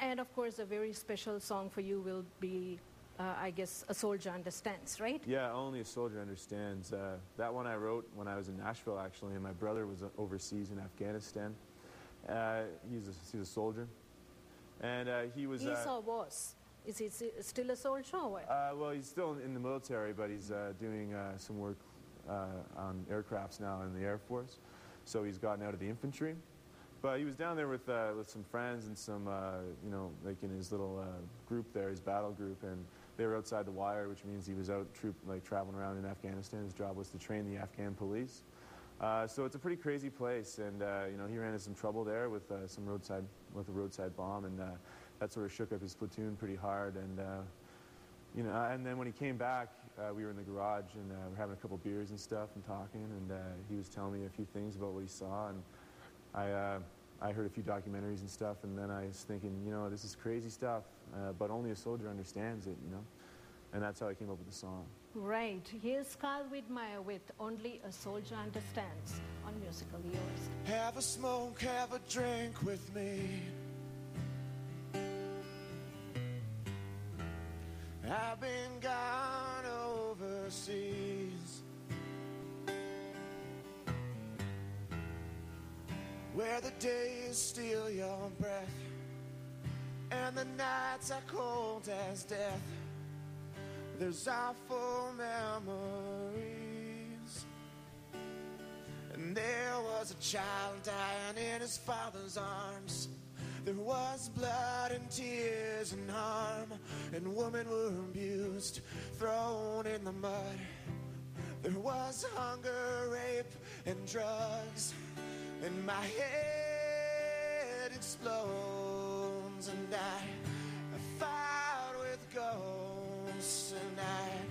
And of course, a very special song for you will be, I guess, A Soldier Understands, right? Yeah, Only a Soldier Understands. That one I wrote when I was in Nashville, actually, and my brother was overseas in Afghanistan. He's a soldier. And he was... Is or was? Is he still a soldier or what? Well, he's still in the military, but he's doing some work on aircrafts now in the Air Force. So he's gotten out of the infantry. But he was down there with some friends and some, you know, like in his little group there, his battle group, and they were outside the wire, which means he was out traveling around in Afghanistan. His job was to train the Afghan police. So it's a pretty crazy place, and you know, he ran into some trouble there with a roadside bomb, and that sort of shook up his platoon pretty hard. And you know, and then when he came back, we were in the garage and we're having a couple beers and stuff and talking, and he was telling me a few things about what he saw, and I heard a few documentaries and stuff, and then I was thinking, you know, this is crazy stuff, but only a soldier understands it, you know, and that's how I came up with the song. Right. Here's Karl Widmeyer with Only a Soldier Understands on Musical Yours. Have a smoke, have a drink with me. I've been gone overseas, where the days steal your breath and the nights are cold as death. There's awful memories, and there was a child dying in his father's arms. There was blood and tears and harm, and women were abused, thrown in the mud. There was hunger, rape, and drugs, and my head explodes, and I fought with ghosts, and I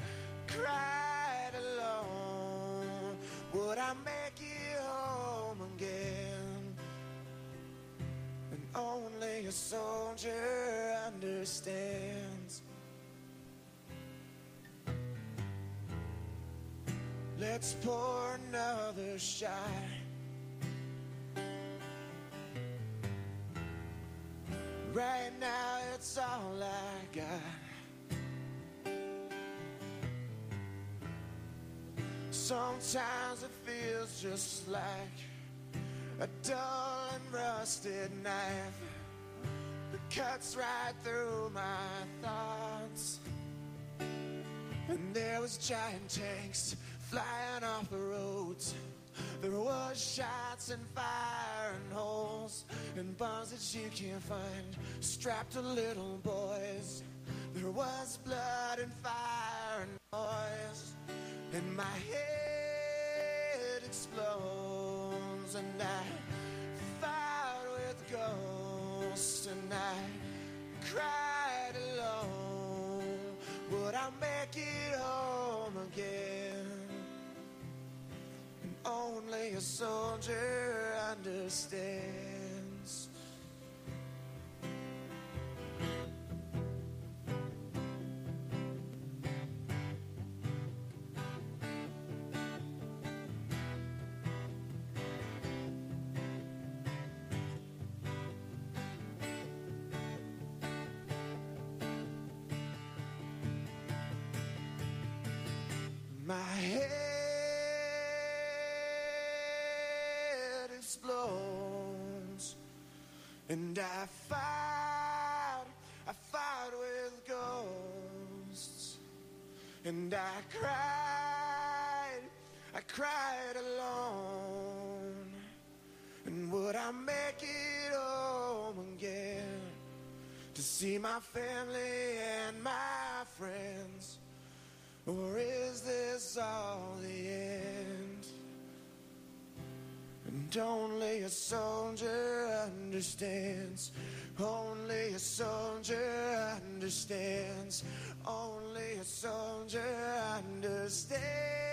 cried alone. Would I make it home again? And only a soldier understands. Let's pour another shot. Right now it's all I got. Sometimes it feels just like a dull and rusted knife that cuts right through my thoughts. And there was giant tanks flying off the roads. There was shots and fire and holes and bombs that you can't find strapped to little boys. There was blood and fire and noise, and my head explodes, and I fought with ghosts, and I cried alone. Would I make it home again? And only a soldier understands. My head explodes, and I fought with ghosts, and I cried alone. And would I make it home again to see my family and my friends? Or is this all the end? And only a soldier understands. Only a soldier understands. Only a soldier understands.